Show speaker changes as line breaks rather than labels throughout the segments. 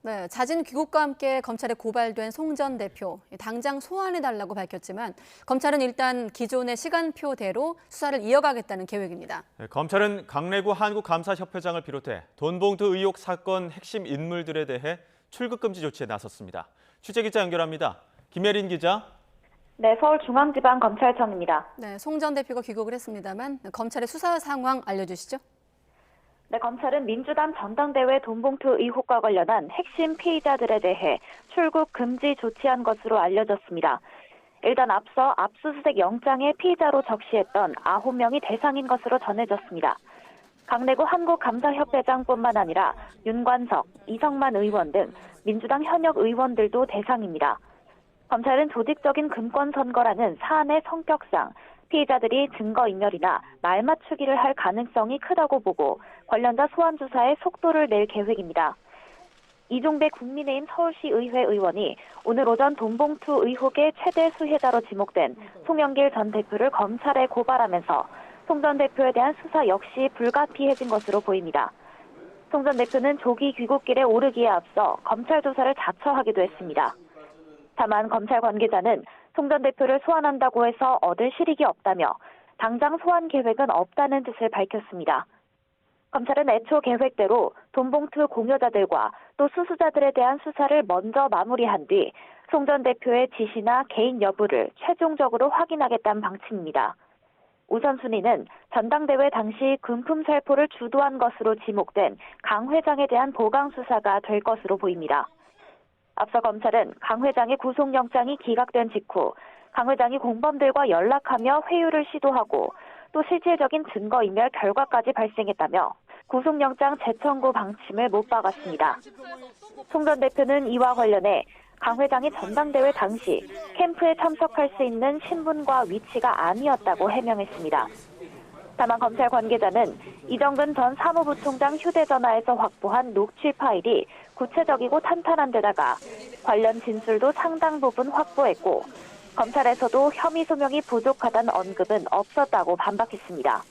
네, 자진 귀국과 함께 검찰에 고발된 송 전 대표, 당장 소환해달라고 밝혔지만 검찰은 일단 기존의 시간표대로 수사를 이어가겠다는 계획입니다.
검찰은 강래구 한국감사협회장을 비롯해 돈봉투 의혹 사건 핵심 인물들에 대해 출국 금지 조치에 나섰습니다. 취재기자 연결합니다. 김예린 기자.
네, 서울중앙지방검찰청입니다.
네, 송 전 대표가 귀국을 했습니다만 검찰의 수사 상황 알려주시죠.
네, 검찰은 민주당 전당대회 돈봉투 의혹과 관련한 핵심 피의자들에 대해 출국 금지 조치한 것으로 알려졌습니다. 일단 앞서 압수수색 영장에 피의자로 적시했던 9명이 대상인 것으로 전해졌습니다. 강래구 한국감사협회장뿐만 아니라 윤관석, 이성만 의원 등 민주당 현역 의원들도 대상입니다. 검찰은 조직적인 금권 선거라는 사안의 성격상 피의자들이 증거인멸이나 말 맞추기를 할 가능성이 크다고 보고 관련자 소환 수사에 속도를 낼 계획입니다. 이종배 국민의힘 서울시의회 의원이 오늘 오전 돈봉투 의혹의 최대 수혜자로 지목된 송영길 전 대표를 검찰에 고발하면서 송 전 대표에 대한 수사 역시 불가피해진 것으로 보입니다. 송 전 대표는 조기 귀국길에 오르기에 앞서 검찰 조사를 자처하기도 했습니다. 다만 검찰 관계자는 송 전 대표를 소환한다고 해서 얻을 실익이 없다며 당장 소환 계획은 없다는 뜻을 밝혔습니다. 검찰은 애초 계획대로 돈봉투 공여자들과 또 수수자들에 대한 수사를 먼저 마무리한 뒤 송 전 대표의 지시나 개인 여부를 최종적으로 확인하겠다는 방침입니다. 우선순위는 전당대회 당시 금품 살포를 주도한 것으로 지목된 강 회장에 대한 보강 수사가 될 것으로 보입니다. 앞서 검찰은 강 회장의 구속영장이 기각된 직후 강 회장이 공범들과 연락하며 회유를 시도하고 또 실질적인 증거인멸 결과까지 발생했다며 구속영장 재청구 방침을 못 박았습니다. 송 전 대표는 이와 관련해 강 회장이 전당대회 당시 캠프에 참석할 수 있는 신분과 위치가 아니었다고 해명했습니다. 다만 검찰 관계자는 이정근 전 사무부총장 휴대전화에서 확보한 녹취 파일이 구체적이고 탄탄한 데다가 관련 진술도 상당 부분 확보했고 검찰에서도 혐의 소명이 부족하다는 언급은 없었다고 반박했습니다.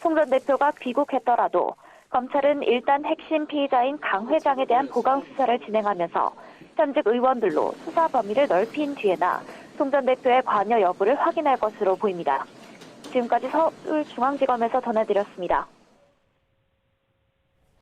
송 전 대표가 귀국했더라도 검찰은 일단 핵심 피의자인 강 회장에 대한 보강 수사를 진행하면서 현직 의원들로 수사 범위를 넓힌 뒤에나 송 전 대표의 관여 여부를 확인할 것으로 보입니다. 지금까지 서울중앙지검에서 전해드렸습니다.